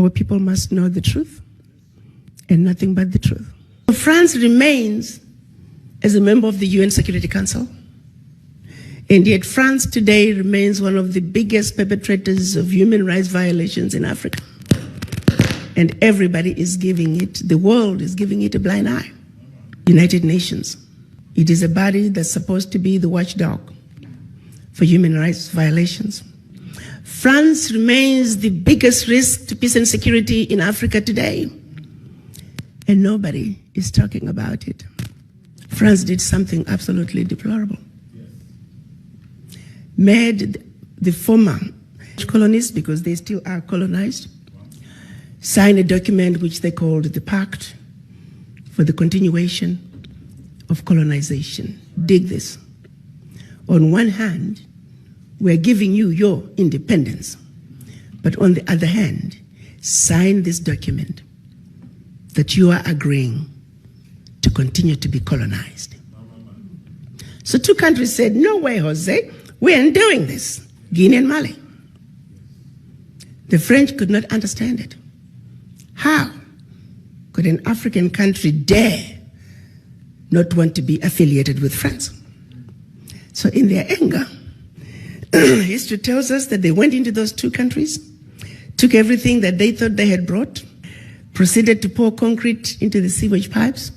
Our people must know the truth and nothing but the truth. France remains as a member of the UN Security Council, and yet France today remains one of the biggest perpetrators of human rights violations in Africa. And everybody is giving it, the world is giving it a blind eye. United Nations. It is a body that's supposed to be the watchdog for human rights violations. France remains the biggest risk to peace and security in Africa today, and nobody is talking about it. France did something absolutely deplorable. Made the former colonies, because they still are colonized, sign a document which they called the Pact for the Continuation of Colonization. Dig this. On one hand, we're giving you your independence, but on the other hand, sign this document that you are agreeing to continue to be colonized. So two countries said, no way, Jose, we aren't doing this, Guinea and Mali. The French could not understand it. How could an African country dare not want to be affiliated with France? So in their anger, history tells us that they went into those two countries, took everything that they thought they had brought, proceeded to pour concrete into the sewage pipes,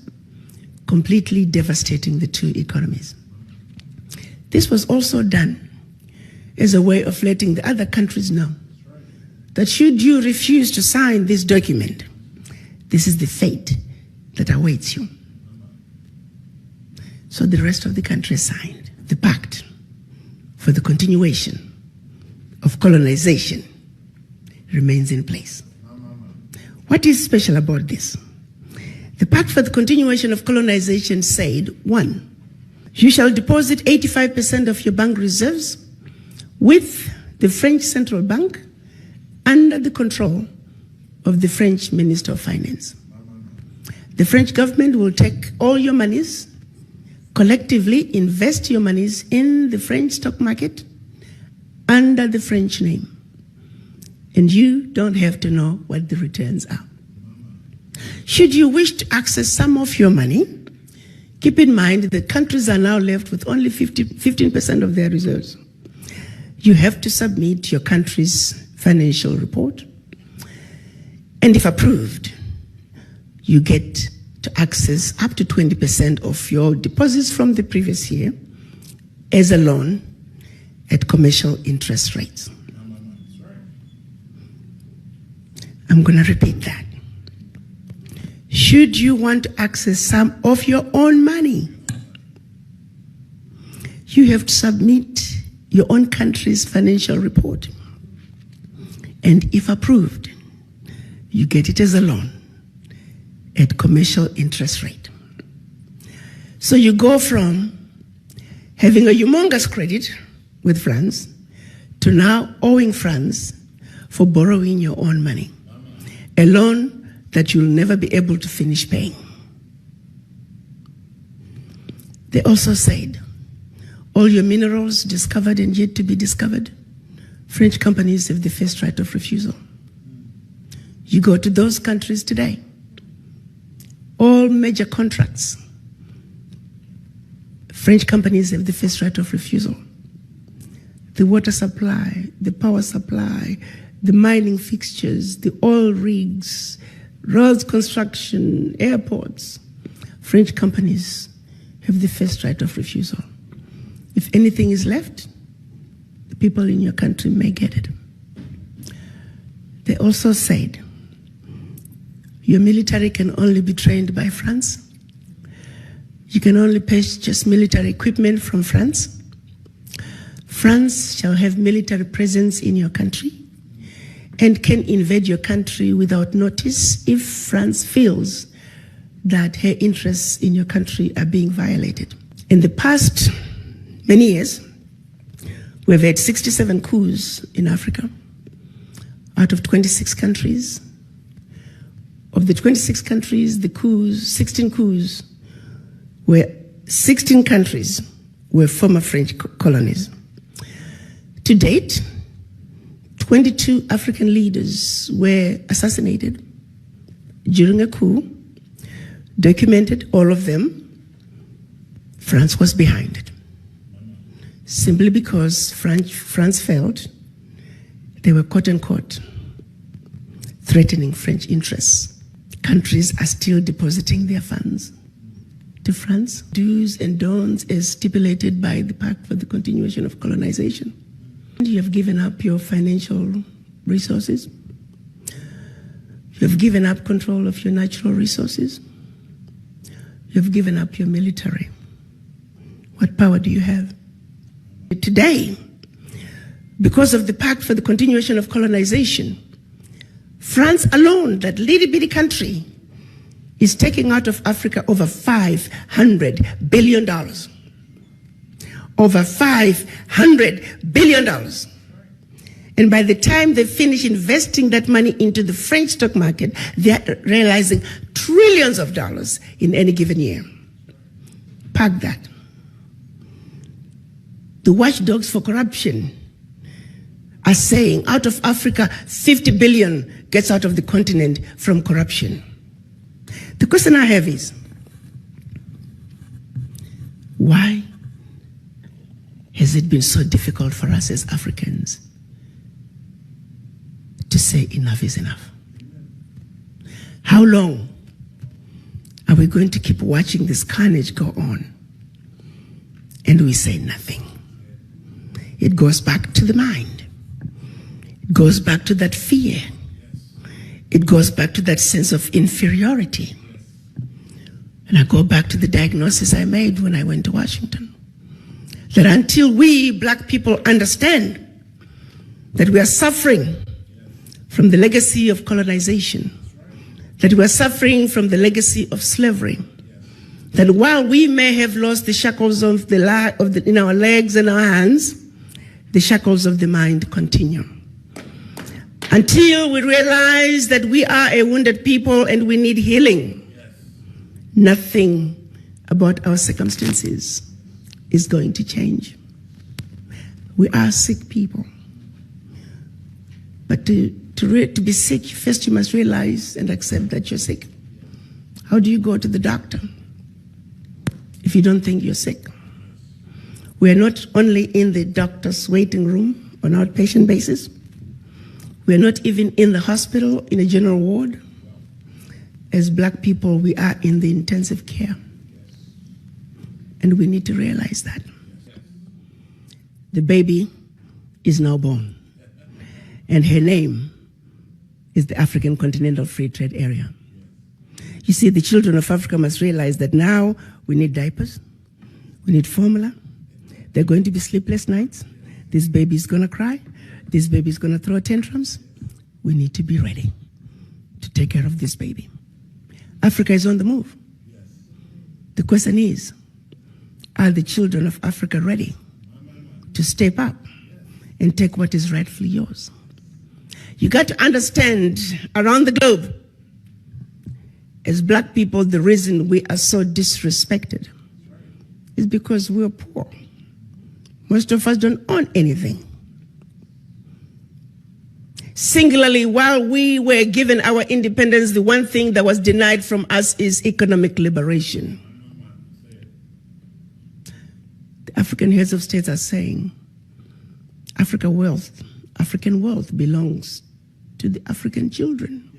completely devastating the two economies. This was also done as a way of letting the other countries know that should you refuse to sign this document, this is the fate that awaits you. So the rest of the country signed the Pact for the Continuation of Colonization remains in place. What is special about this? The Pact for the Continuation of Colonization said, 1, you shall deposit 85% of your bank reserves with the French Central Bank under the control of the French Minister of Finance. The French government will take all your monies, collectively invest your monies in the French stock market under the French name. And you don't have to know what the returns are. Should you wish to access some of your money, keep in mind that countries are now left with only 15% of their reserves. You have to submit your country's financial report, and if approved, you get to access up to 20% of your deposits from the previous year as a loan at commercial interest rates. I'm going to repeat that. Should you want to access some of your own money, you have to submit your own country's financial report. And if approved, you get it as a loan at commercial interest rate. So you go from having a humongous credit with France to now owing France for borrowing your own money, a loan that you'll never be able to finish paying. They also said, all your minerals discovered and yet to be discovered, French companies have the first right of refusal. You go to those countries today, all major contracts, French companies have the first right of refusal. The water supply, the power supply, the mining fixtures, the oil rigs, roads construction, airports, French companies have the first right of refusal. If anything is left, the people in your country may get it. They also said, your military can only be trained by France. You can only purchase military equipment from France. France shall have military presence in your country and can invade your country without notice if France feels that her interests in your country are being violated. In the past many years, we've had 67 coups in Africa out of 26 countries. Of the 26 countries, the coups, 16 coups, 16 countries were former French colonies. To date, 22 African leaders were assassinated during a coup, documented all of them. France was behind it, simply because France felt they were quote-unquote threatening French interests. Countries are still depositing their funds to France. Do's and don'ts as stipulated by the Pact for the Continuation of Colonization. You have given up your financial resources. You have given up control of your natural resources. You have given up your military. What power do you have? Today, because of the Pact for the Continuation of Colonization, France alone, that little bitty country, is taking out of Africa over $500 billion. Over $500 billion. And by the time they finish investing that money into the French stock market, they're realizing trillions of dollars in any given year. Park that. The watchdogs for corruption are saying out of Africa, 50 billion gets out of the continent from corruption. The question I have is, why has it been so difficult for us as Africans to say enough is enough? How long are we going to keep watching this carnage go on and we say nothing? It goes back to the mind. It goes back to that fear. It goes back to that sense of inferiority. And I go back to the diagnosis I made when I went to Washington. That until we black people understand that we are suffering from the legacy of colonization, that we are suffering from the legacy of slavery, that while we may have lost the shackles of in our legs and our hands, the shackles of the mind continue. Until we realize that we are a wounded people and we need healing, nothing about our circumstances is going to change. We are sick people. But to be sick, first you must realize and accept that you're sick. How do you go to the doctor if you don't think you're sick? We are not only in the doctor's waiting room on an outpatient basis. We are not even in the hospital in a general ward. As black people, we are in the intensive care. And we need to realize that. The baby is now born. And her name is the African Continental Free Trade Area. You see, the children of Africa must realize that now we need diapers, we need formula. There are going to be sleepless nights. This baby is going to cry. This baby is going to throw tantrums. We need to be ready to take care of this baby. Africa is on the move. The question is, are the children of Africa ready to step up and take what is rightfully yours? You got to understand, around the globe, as black people, the reason we are so disrespected is because we are poor. Most of us don't own anything. Singularly, while we were given our independence, the one thing that was denied from us is economic liberation. The African heads of states are saying African wealth belongs to the African children.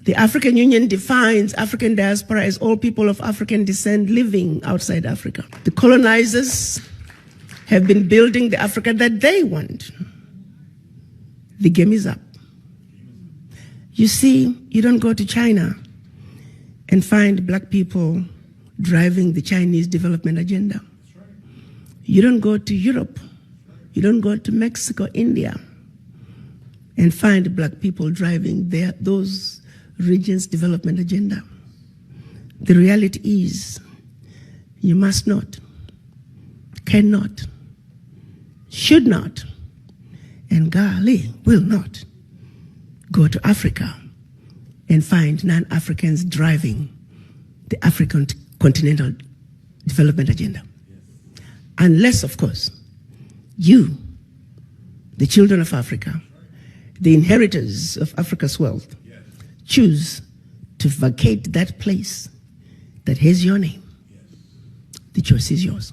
The African Union defines African diaspora as all people of African descent living outside Africa. The colonizers have been building the Africa that they want. The game is up. You see, you don't go to China and find black people driving the Chinese development agenda. You don't go to Europe. You don't go to Mexico, India, and find black people driving those regions' development agenda. The reality is, you must not, cannot, should not, and golly, will not go to Africa and find non-Africans driving the African continental development agenda. Unless, of course, you, the children of Africa, the inheritors of Africa's wealth, choose to vacate that place that has your name, the choice is yours.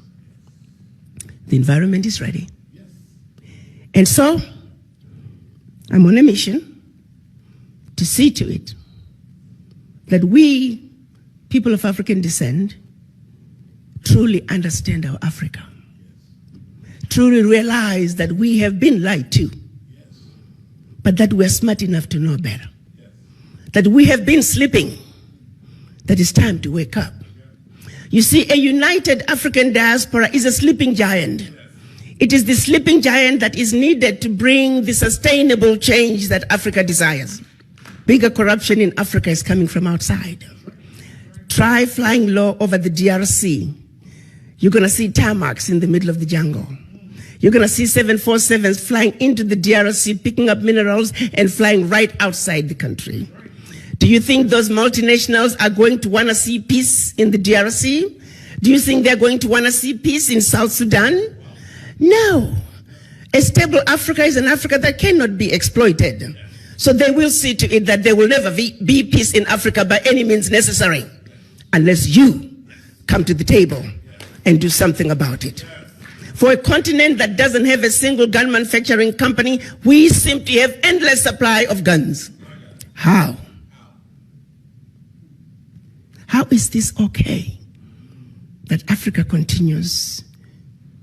The environment is ready. And so, I'm on a mission to see to it that we, people of African descent, truly understand our Africa. Truly realize that we have been lied to, but that we're smart enough to know better. That we have been sleeping, that it's time to wake up. You see, a united African diaspora is a sleeping giant. It is the sleeping giant that is needed to bring the sustainable change that Africa desires. Bigger corruption in Africa is coming from outside. Try flying low over the DRC. You're going to see tarmacs in the middle of the jungle. You're going to see 747s flying into the DRC, picking up minerals and flying right outside the country. Do you think those multinationals are going to want to see peace in the DRC? Do you think they're going to want to see peace in South Sudan? No. A stable Africa is an Africa that cannot be exploited. So they will see to it that there will never be peace in Africa by any means necessary, unless you come to the table and do something about it. For a continent that doesn't have a single gun manufacturing company, we simply have endless supply of guns. How? How is this okay that Africa continues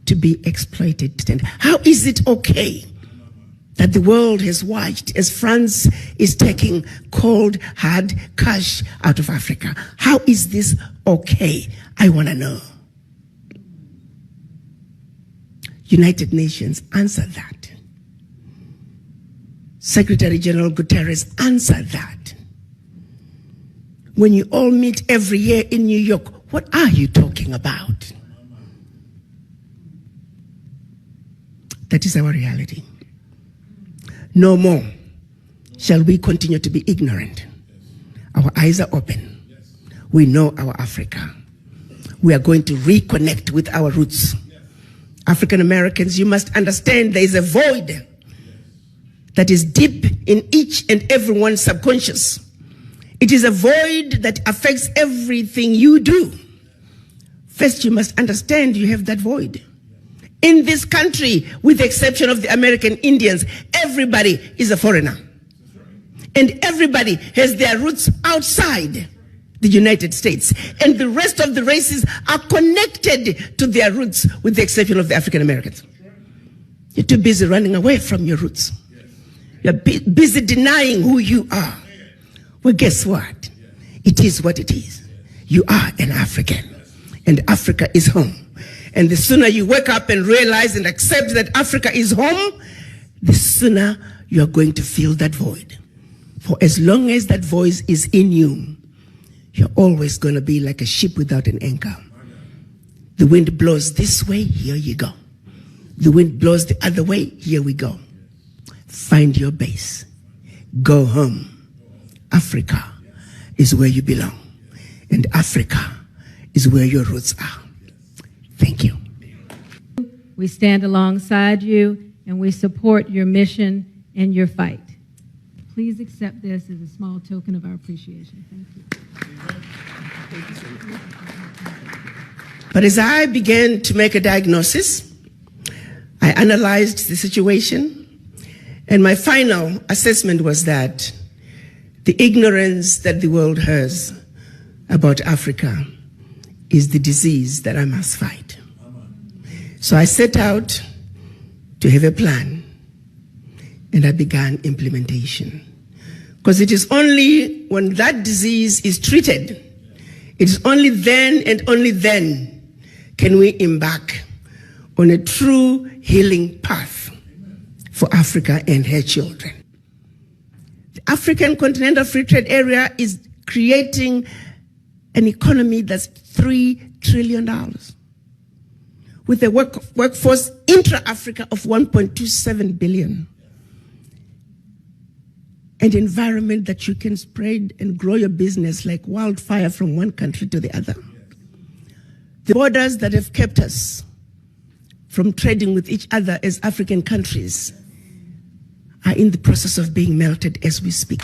to be exploited? How is it okay that the world has watched as France is taking cold, hard cash out of Africa? How is this okay? I want to know. United Nations, answer that. Secretary General Guterres, answer that. When you all meet every year in New York, what are you talking about? That is our reality. No more shall we continue to be ignorant. Our eyes are open. We know our Africa. We are going to reconnect with our roots. African Americans, you must understand there is a void that is deep in each and everyone's subconscious. It is a void that affects everything you do. First, you must understand you have that void. In this country, with the exception of the American Indians, everybody is a foreigner. And everybody has their roots outside the United States. And the rest of the races are connected to their roots, with the exception of the African Americans. You're too busy running away from your roots. You're busy denying who you are. Well, guess what? It is what it is. You are an African, and Africa is home. And the sooner you wake up and realize and accept that Africa is home, the sooner you're going to fill that void. For as long as that voice is in you, you're always going to be like a ship without an anchor. The wind blows this way, here you go. The wind blows the other way, here we go. Find your base. Go home. Africa is where you belong. And Africa is where your roots are. Thank you. We stand alongside you and we support your mission and your fight. Please accept this as a small token of our appreciation. Thank you. But as I began to make a diagnosis, I analyzed the situation, and my final assessment was that the ignorance that the world has about Africa is the disease that I must fight. So I set out to have a plan, and I began implementation. Because it is only when that disease is treated, it is only then and only then can we embark on a true healing path for Africa and her children. The African Continental Free Trade Area is creating an economy that's $3 trillion with a workforce intra-Africa of 1.27 billion. An environment that you can spread and grow your business like wildfire from one country to the other. The borders that have kept us from trading with each other as African countries are in the process of being melted as we speak.